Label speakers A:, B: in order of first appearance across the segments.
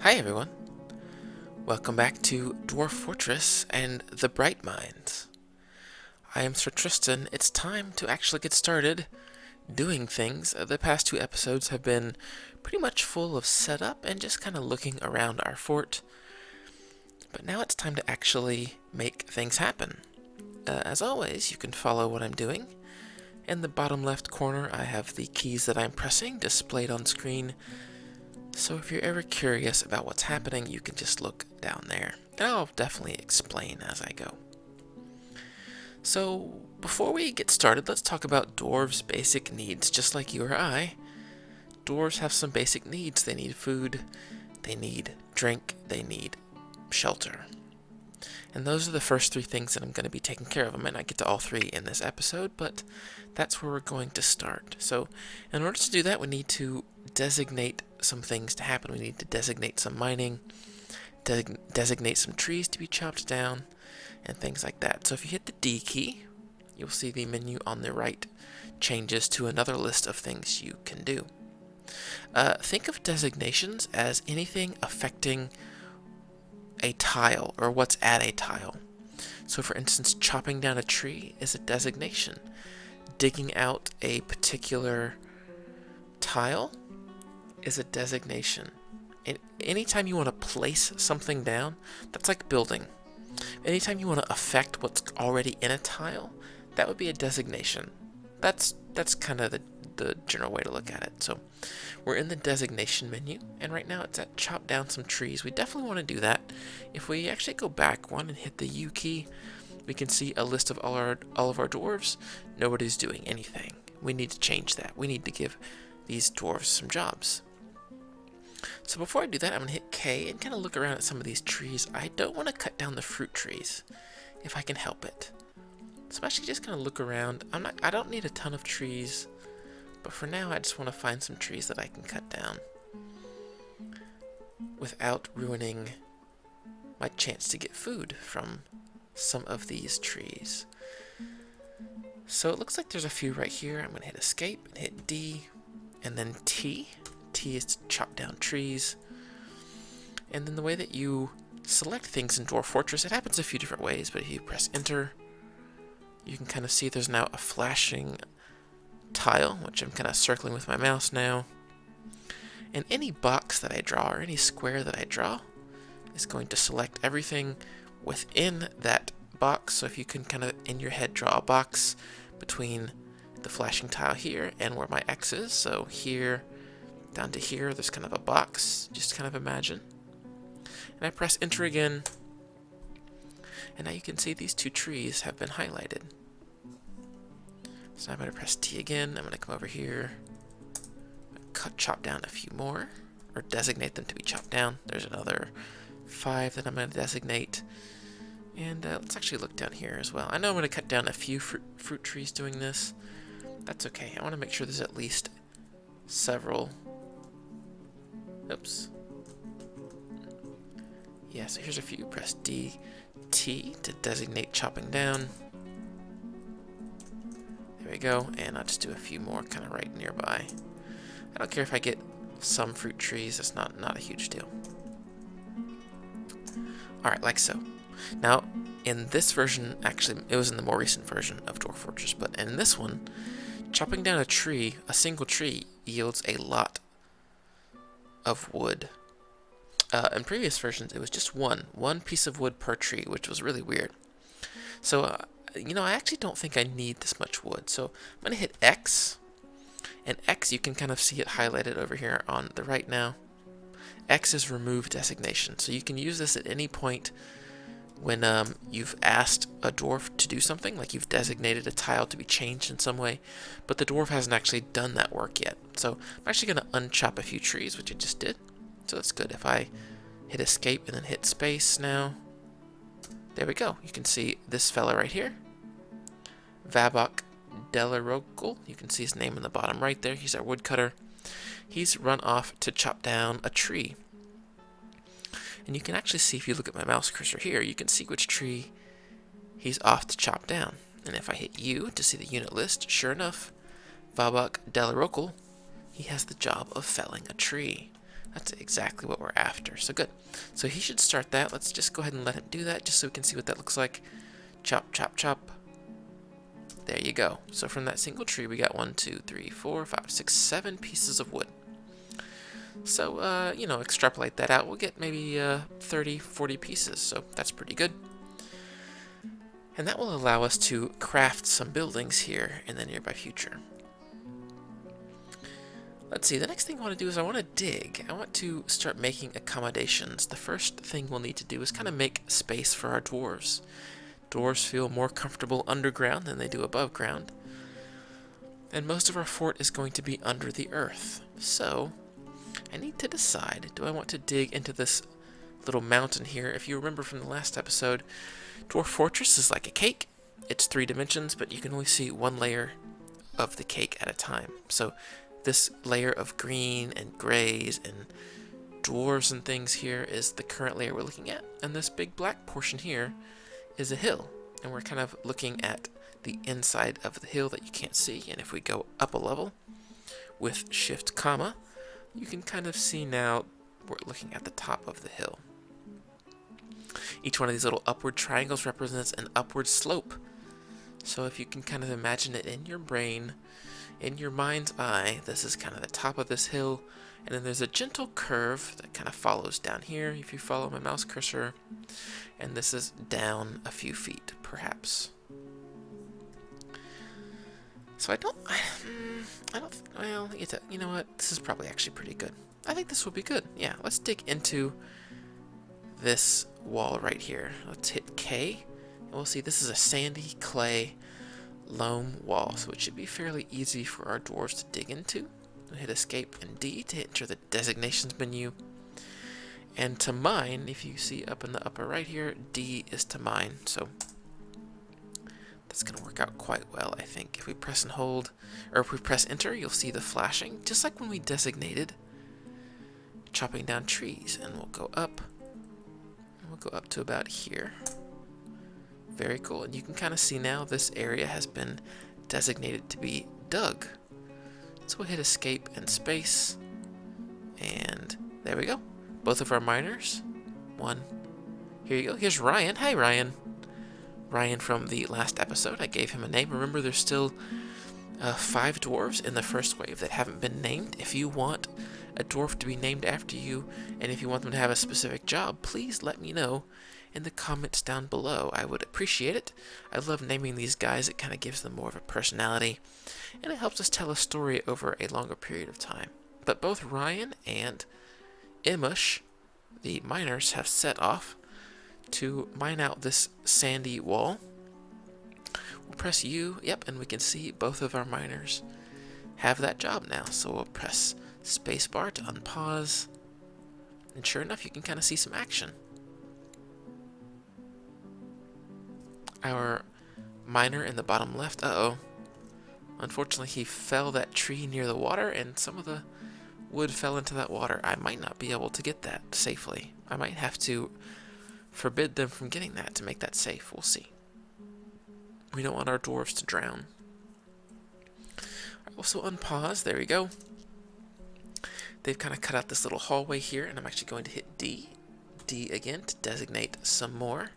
A: Hi everyone, welcome back to Dwarf Fortress and the Brightmines. I am Sir Tristan. It's time to actually get started doing things. The past two episodes have been pretty much full of setup and just kind of looking around our fort. But now it's time to actually make things happen. As always, you can follow what I'm doing. In the bottom left corner, I have the keys that I'm pressing displayed on screen. So if you're ever curious about what's happening, you can just look down there. And I'll definitely explain as I go. So before we get started, let's talk about dwarves' basic needs, just like you or I. Dwarves have some basic needs. They need food, they need drink, they need shelter. And those are the first three things that I'm going to be taking care of. I might not get to all three in this episode, but that's where we're going to start. So in order to do that, we need to designate some things to happen. We need to designate some mining, designate some trees to be chopped down, and things like that. So if you hit the D key, you'll see the menu on the right changes to another list of things you can do. Think of designations as anything affecting a tile or what's at a tile. So for instance, chopping down a tree is a designation. Digging out a particular tile is a designation. And anytime you want to place something down, that's like building. Anytime you want to affect what's already in a tile, that would be a designation. That's kind of the general way to look at it. So we're in the designation menu, and right now it's at chop down some trees. We definitely want to do that. If we actually go back one and hit the U key, we can see a list of all of our dwarves. Nobody's doing anything. We need to change that. We need to give these dwarves some jobs. So before I do that, I'm going to hit K and kind of look around at some of these trees. I don't want to cut down the fruit trees if I can help it. So I'm actually just going to look around. I don't need a ton of trees, but for now I just want to find some trees that I can cut down without ruining my chance to get food from some of these trees. So it looks like there's a few right here. I'm going to hit escape and hit D and then T. T is to chop down trees. And then the way that you select things in Dwarf Fortress, it happens a few different ways, but if you press enter, you can kind of see there's now a flashing tile, which I'm kind of circling with my mouse now. And any box that I draw, or any square that I draw, is going to select everything within that box. So if you can kind of in your head draw a box between the flashing tile here and where my X is, so here down to here, there's kind of a box, just kind of imagine. And I press enter again, and now you can see these two trees have been highlighted. So I'm going to press T again. I'm going to come over here, chop down a few more, or designate them to be chopped down. There's another 5 that I'm going to designate. And let's actually look down here as well. I know I'm going to cut down a few fruit trees doing this. That's okay. I want to make sure there's at least several. Oops. Yeah, so here's a few. Press D, T to designate chopping down. There we go, and I'll just do a few more kind of right nearby. I don't care if I get some fruit trees, that's not a huge deal. Alright, like so. Now, in this version, actually, it was in the more recent version of Dwarf Fortress, but in this one, chopping down a tree, a single tree, yields a lot of wood. In previous versions, it was just one piece of wood per tree, which was really weird. So, I actually don't think I need this much wood. So I'm going to hit X, and X, you can kind of see it highlighted over here on the right now. X is remove designation. So you can use this at any point when you've asked a dwarf to do something, like you've designated a tile to be changed in some way, but the dwarf hasn't actually done that work yet. So I'm actually going to unchop a few trees, which I just did. So that's good. If I hit escape and then hit space now, there we go. You can see this fella right here, Vabok Delarogul. You can see his name in the bottom right there. He's our woodcutter. He's run off to chop down a tree. And you can actually see, if you look at my mouse cursor here, you can see which tree he's off to chop down. And if I hit U to see the unit list, sure enough, Vabok Delarogul, he has the job of felling a tree. That's exactly what we're after. So good. So he should start that. Let's just go ahead and let him do that just so we can see what that looks like. Chop, chop, chop. There you go. So from that single tree, we got 1, 2, 3, 4, 5, 6, 7 pieces of wood. So, you know, extrapolate that out. We'll get maybe 30, 40 pieces. So that's pretty good. And that will allow us to craft some buildings here in the nearby future. Let's see, the next thing I want to do is I want to dig. I want to start making accommodations. The first thing we'll need to do is kind of make space for our dwarves. Dwarves feel more comfortable underground than they do above ground. And most of our fort is going to be under the earth. So, I need to decide, do I want to dig into this little mountain here? If you remember from the last episode, Dwarf Fortress is like a cake. It's 3 dimensions, but you can only see one layer of the cake at a time. So, this layer of green and grays and dwarves and things here is the current layer we're looking at. And this big black portion here is a hill. And we're kind of looking at the inside of the hill that you can't see. And if we go up a level with Shift, comma, you can kind of see now we're looking at the top of the hill. Each one of these little upward triangles represents an upward slope. So if you can kind of imagine it in your brain, in your mind's eye, this is kind of the top of this hill, and then there's a gentle curve that kind of follows down here if you follow my mouse cursor, and this is down a few feet, perhaps. So well, you know what, this is probably actually pretty good. I think this will be good. Yeah, let's dig into this wall right here. Let's hit K, and we'll see this is a sandy clay loam wall, so it should be fairly easy for our dwarves to dig into. We'll hit Escape and D to enter the designations menu. And to mine, if you see up in the upper right here, D is to mine. So that's going to work out quite well, I think. If we press and hold, or if we press enter, you'll see the flashing, just like when we designated chopping down trees. And we'll go up, and we'll go up to about here. Very cool, and you can kind of see now this area has been designated to be dug. So we'll hit escape and space, and there we go. Both of our miners. One. Here you go. Here's Ryan. Hi, Ryan. Ryan from the last episode. I gave him a name. Remember, there's still 5 dwarves in the first wave that haven't been named. If you want a dwarf to be named after you, and if you want them to have a specific job, please let me know in the comments down below. I would appreciate it. I love naming these guys. It kind of gives them more of a personality, and it helps us tell a story over a longer period of time. But both Ryan and Imush, the miners, have set off to mine out this sandy wall. We'll press U, yep, and we can see both of our miners have that job now. So we'll press spacebar to unpause, and sure enough, you can kind of see some action. Our miner in the bottom left, unfortunately he fell that tree near the water, and some of the wood fell into that water. I might not be able to get that safely. I might have to forbid them from getting that to make that safe. We'll see. We don't want our dwarves to drown. Alright, also unpause. There we go. They've kind of cut out this little hallway here, and I'm actually going to hit D. D again to designate some more.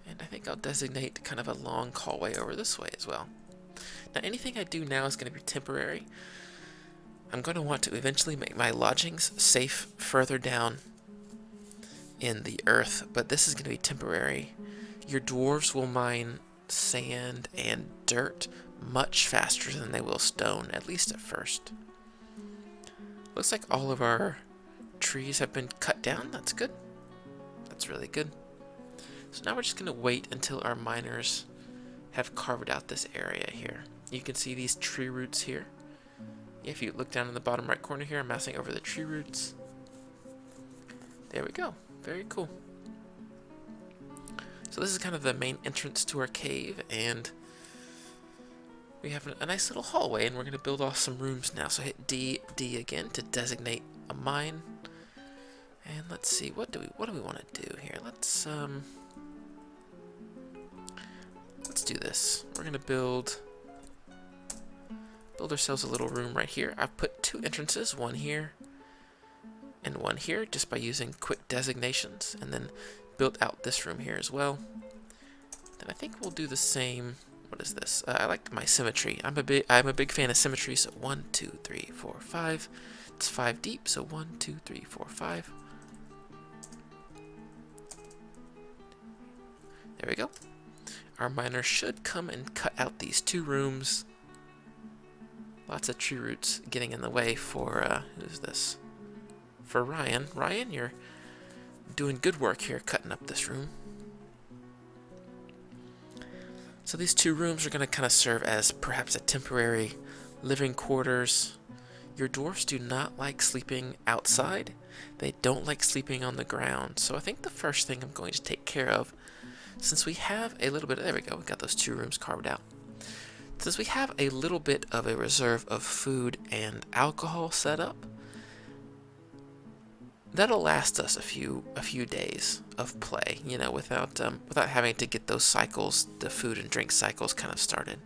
A: And I think I'll designate kind of a long hallway over this way as well. Now anything I do now is going to be temporary. I'm going to want to eventually make my lodgings safe further down in the earth, but this is going to be temporary. Your dwarves will mine sand and dirt much faster than they will stone, at least at first. Looks like all of our trees have been cut down. That's good. That's really good. So now we're just going to wait until our miners have carved out this area here. You can see these tree roots here. If you look down in the bottom right corner here, I'm mousing over the tree roots. There we go. Very cool. So this is kind of the main entrance to our cave, and we have a nice little hallway, and we're going to build off some rooms now. So hit D again to designate a mine. And let's see, what do we want to do here? Let's do this. We're going to build ourselves a little room right here. I've put 2 entrances, one here and one here just by using quick designations, and then built out this room here as well. Then I think we'll do the same. What is this? I like my symmetry. I'm a big fan of symmetry. So 1, 2, 3, 4, 5. It's 5 deep. So 1, 2, 3, 4, 5. There we go. Our miner should come and cut out these 2 rooms. Lots of tree roots getting in the way for who's this? For Ryan. Ryan, you're doing good work here cutting up this room. So these 2 rooms are going to kind of serve as perhaps a temporary living quarters. Your dwarfs do not like sleeping outside. They don't like sleeping on the ground. So I think the first thing I'm going to take care of, since we have a little bit, there we go, we got those 2 rooms carved out. Since we have a little bit of a reserve of food and alcohol set up, that'll last us a few days of play, you know, without having to get those cycles, the food and drink cycles, kind of started.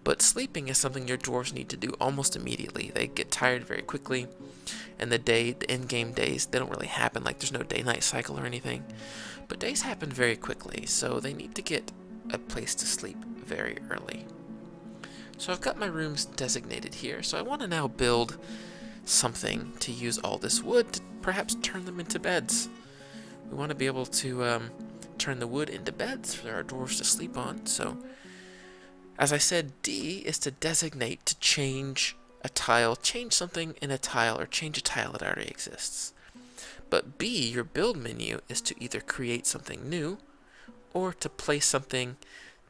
A: But sleeping is something your dwarves need to do almost immediately. They get tired very quickly, and the in-game days, they don't really happen. Like there's no day-night cycle or anything, but days happen very quickly, so they need to get a place to sleep very early. So I've got my rooms designated here. So I want to now build something to use all this wood to perhaps turn them into beds. We want to be able to turn the wood into beds for our dwarves to sleep on. So, as I said, D is to designate, to change a tile, change something in a tile, or change a tile that already exists. But B, your build menu, is to either create something new or to place something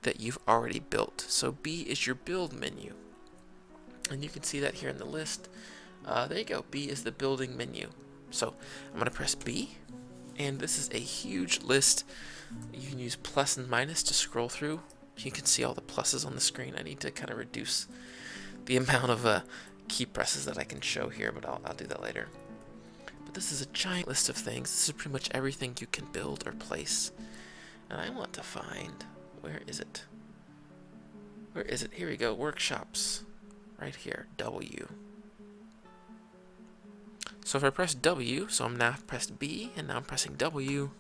A: that you've already built. So B is your build menu. And you can see that here in the list. There you go. B is the building menu. So I'm going to press B, and this is a huge list. You can use plus and minus to scroll through. You can see all the pluses on the screen. I need to kind of reduce the amount of key presses that I can show here, but I'll do that later. But this is a giant list of things. This is pretty much everything you can build or place. And I want to find, where is it? Where is it? Here we go. Workshops. Right here. W. So if I press W, so I'm now pressed B, and now I'm pressing W,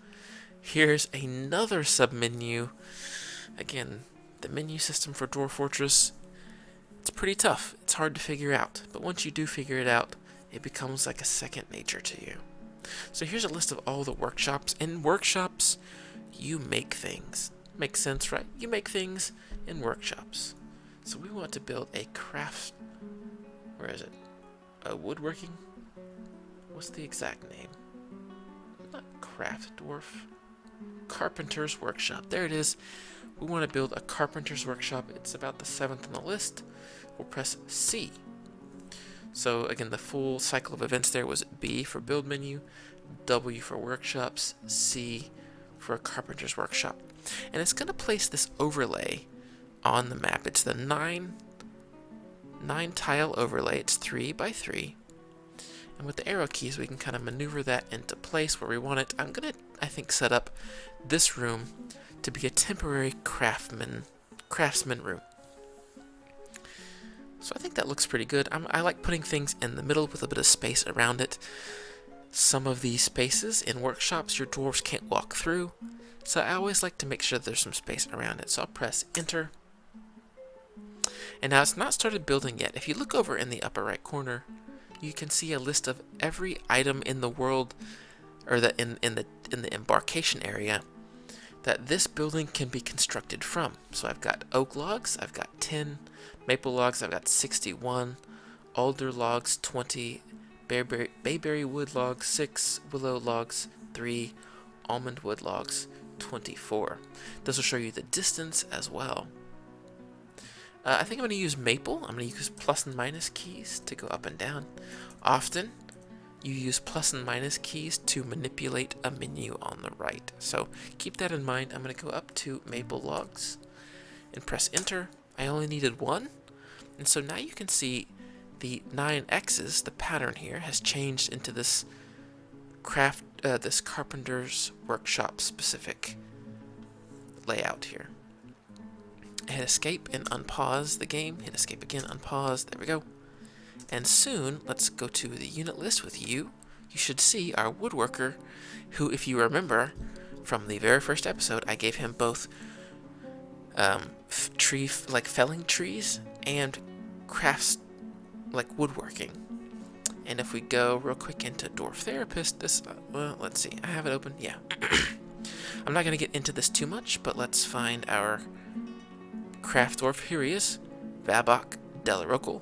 A: here's another submenu. Again, the menu system for Dwarf Fortress, it's pretty tough. It's hard to figure out. But once you do figure it out, it becomes like a second nature to you. So here's a list of all the workshops. In workshops, you make things. Makes sense, right? You make things in workshops. So we want to build a craft. Where is it? A woodworking? What's the exact name? Not craft dwarf. Carpenter's workshop. There it is. We want to build a carpenter's workshop. It's about the 7th on the list. We'll press C. So again, the full cycle of events there was B for build menu, W for workshops, C for a carpenter's workshop. And it's going to place this overlay on the map. It's the 9 tile overlay. It's 3 by 3. And with the arrow keys, we can kind of maneuver that into place where we want it. I'm going to, I think, set up this room to be a temporary craftsman room. So I think that looks pretty good. I like putting things in the middle with a bit of space around it. Some of these spaces in workshops your dwarves can't walk through, so I always like to make sure there's some space around it. So I'll press Enter. And now it's not started building yet. If you look over in the upper right corner, you can see a list of every item in the world, or that in the embarkation area, that this building can be constructed from. So I've got oak logs, I've got 10 maple logs, I've got 61 alder logs, 20 bayberry wood logs, 6 willow logs, 3 almond wood logs, 24. This will show you the distance as well. I think I'm going to use maple. I'm going to use plus and minus keys to go up and down. Often, you use plus and minus keys to manipulate a menu on the right. So keep that in mind. I'm going to go up to maple logs and press Enter. I only needed 1. And so now you can see the 9 X's, the pattern here, has changed into this this carpenter's workshop specific layout here. Hit escape and unpause the game. Hit escape again, unpause. There we go. And soon, let's go to the unit list with U. you should see our woodworker, who, if you remember from the very first episode, I gave him both felling trees and crafts like woodworking. And if we go real quick into Dwarf Therapist, well, let's see, I have it open, yeah. I'm not going to get into this too much, but let's find our craft dwarf. Here he is, Vabok Delarocal.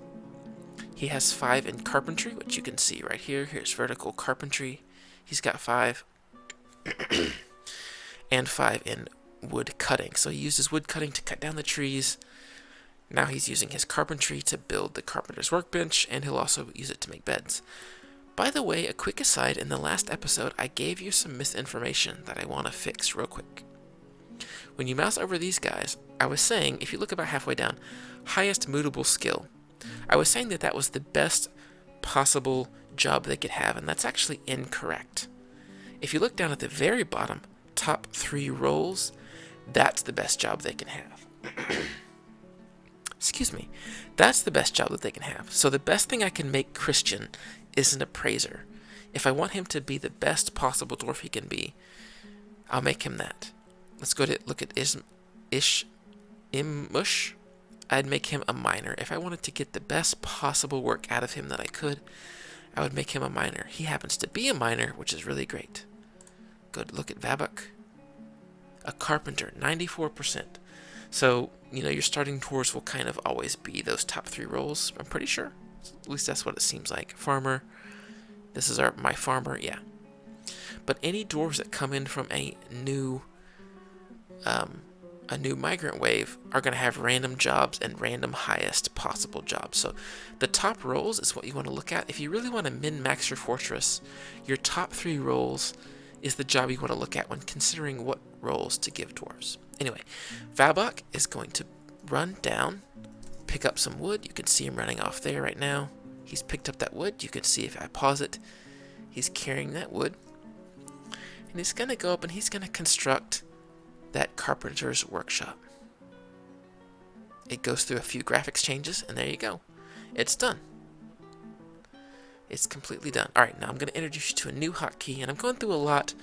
A: He has 5 in carpentry, which you can see right here. Here's vertical carpentry. He's got 5. And 5 in wood cutting. So he uses wood cutting to cut down the trees. Now he's using his carpentry to build the carpenter's workbench, and he'll also use it to make beds. By the way, a quick aside, in the last episode, I gave you some misinformation that I want to fix real quick. When you mouse over these guys, I was saying, if you look about halfway down, highest mootable skill. I was saying that was the best possible job they could have, and that's actually incorrect. If you look down at the very bottom, top 3 roles, that's the best job they can have. Excuse me. That's the best job that they can have. So the best thing I can make Christian is an appraiser. If I want him to be the best possible dwarf he can be, I'll make him that. Let's go to look at Imush. I'd make him a miner. If I wanted to get the best possible work out of him that I could, I would make him a miner. He happens to be a miner, which is really great. Good. Look at Vabok. A carpenter, 94%. So, your starting dwarves will kind of always be those top 3 roles, I'm pretty sure. At least that's what it seems like. Farmer. This is my farmer, yeah. But any dwarves that come in from a new migrant wave are going to have random jobs and random highest possible jobs. So the top roles is what you want to look at. If you really want to min-max your fortress, your top 3 roles is the job you want to look at when considering what roles to give dwarves. Anyway, Vabok is going to run down, pick up some wood. You can see him running off there right now. He's picked up that wood. You can see if I pause it, he's carrying that wood. And he's going to go up and he's going to construct that carpenter's workshop. It goes through a few graphics changes, and there you go. It's done. It's completely done. All right, now I'm going to introduce you to a new hotkey, and I'm going through a lot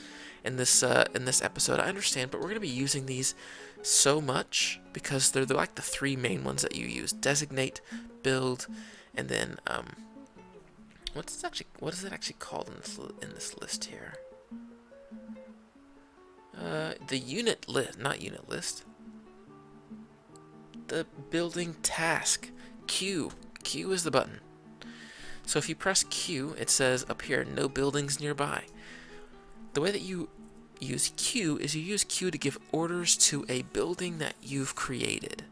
A: in this episode. I understand, but we're going to be using these so much because they're like the 3 main ones that you use: designate, build, and then what is it actually called in this list here? The unit list, not unit list. The building task. Q. Q is the button. So if you press Q, it says up here, no buildings nearby. The way that you use Q is you use Q to give orders to a building that you've created.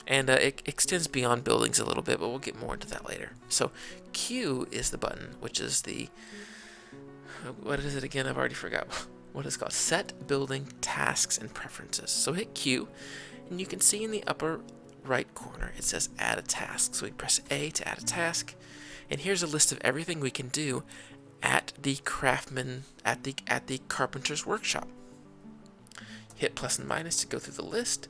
A: And it extends beyond buildings a little bit, but we'll get more into that later. So Q is the button, which is the... What is it again? I've already forgot what it's called. Set building tasks and preferences. So hit Q, and you can see in the upper right corner it says add a task. So we press A to add a task, and here's a list of everything we can do at the carpenter's workshop. Hit plus and minus to go through the list.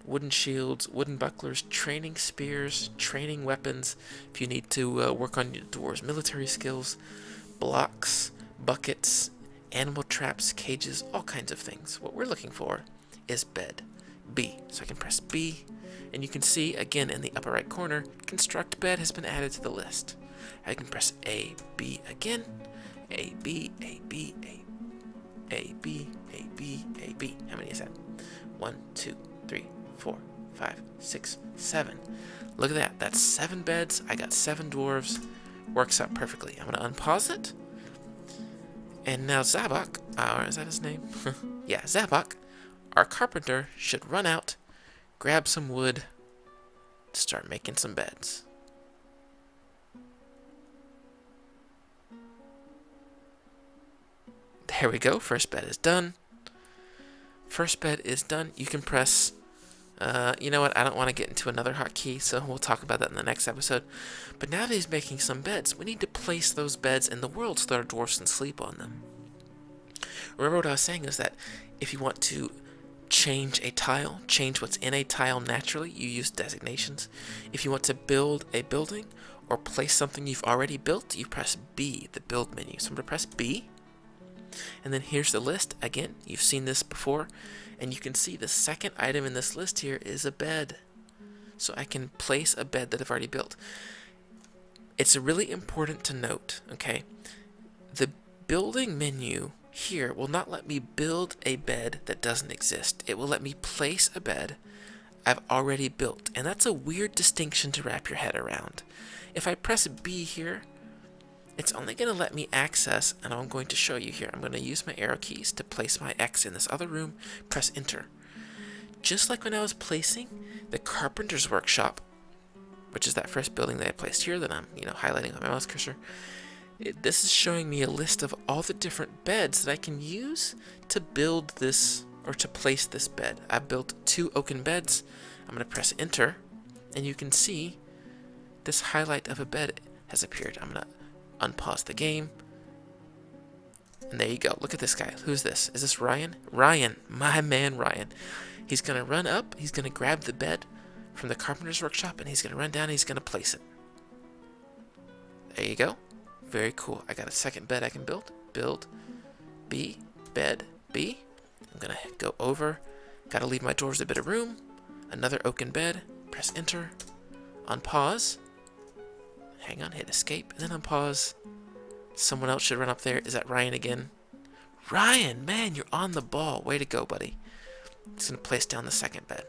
A: Wooden shields, wooden bucklers, training spears, training weapons if you need to work on your dwarves' military skills, blocks, buckets, animal traps, cages, all kinds of things. What we're looking for is bed. B. So I can press B, and you can see again in the upper right corner, construct bed has been added to the list. I can press A, B again, A, B, A, B, A, B, A, B, A, B. How many is that? 1, 2, 3, 4, 5, 6, 7. Look at that. That's 7 beds. I got 7 dwarves. Works out perfectly. I'm going to unpause it. And now Zabok, is that his name? Yeah, Zabok, our carpenter, should run out, grab some wood, to start making some beds. There we go. First bed is done. First bed is done. You can press... you know what? I don't want to get into another hotkey, so we'll talk about that in the next episode. But now that he's making some beds, we need to place those beds in the world so that our dwarfs can sleep on them. Remember what I was saying is that if you want to change a tile, change what's in a tile naturally, you use designations. If you want to build a building or place something you've already built, you press B, the build menu. So I'm going to press B, and then here's the list. Again, you've seen this before, and you can see the second item in this list here is a bed. So I can place a bed that I've already built. It's really important to note, okay, the building menu here will not let me build a bed that doesn't exist. It will let me place a bed I've already built, and that's a weird distinction to wrap your head around. If I press B here, it's only going to let me access, and I'm going to show you here. I'm going to use my arrow keys to place my X in this other room, press enter. Just like when I was placing the carpenter's workshop, which is that first building that I placed here that I'm, highlighting with my mouse cursor, this is showing me a list of all the different beds that I can use to build this, or to place this bed. I've built 2 oaken beds. I'm going to press enter, and you can see this highlight of a bed has appeared. I'm going to unpause the game, and there you go. Look at this guy. Who's this? Is this Ryan? Ryan, my man Ryan. He's going to run up, he's going to grab the bed from the carpenter's workshop, and he's going to run down and he's going to place it. There you go. Very cool. I got a second bed I can build. Build B, bed B. I'm going to go over. Got to leave my dwarves a bit of room. Another oaken bed. Press enter. Unpause. Hang on, hit escape, and then unpause. Someone else should run up there. Is that Ryan again? Ryan, man, you're on the ball. Way to go, buddy. Just going to place down the second bed.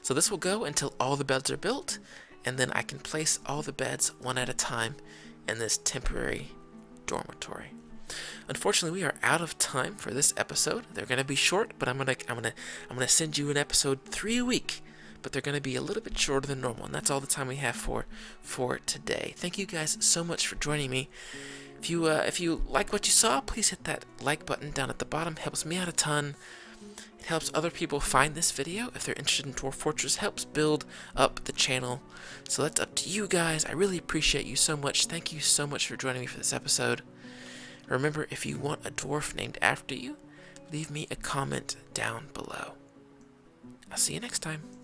A: So this will go until all the beds are built, and then I can place all the beds one at a time in this temporary dormitory. Unfortunately, we are out of time for this episode. They're going to be short, but I'm gonna send you an episode 3 a week, but they're going to be a little bit shorter than normal, and that's all the time we have for today. Thank you guys so much for joining me. If you like what you saw, please hit that like button down at the bottom. It helps me out a ton. It helps other people find this video if they're interested in Dwarf Fortress. Helps build up the channel. So that's up to you guys. I really appreciate you so much. Thank you so much for joining me for this episode. Remember, if you want a dwarf named after you, leave me a comment down below. I'll see you next time.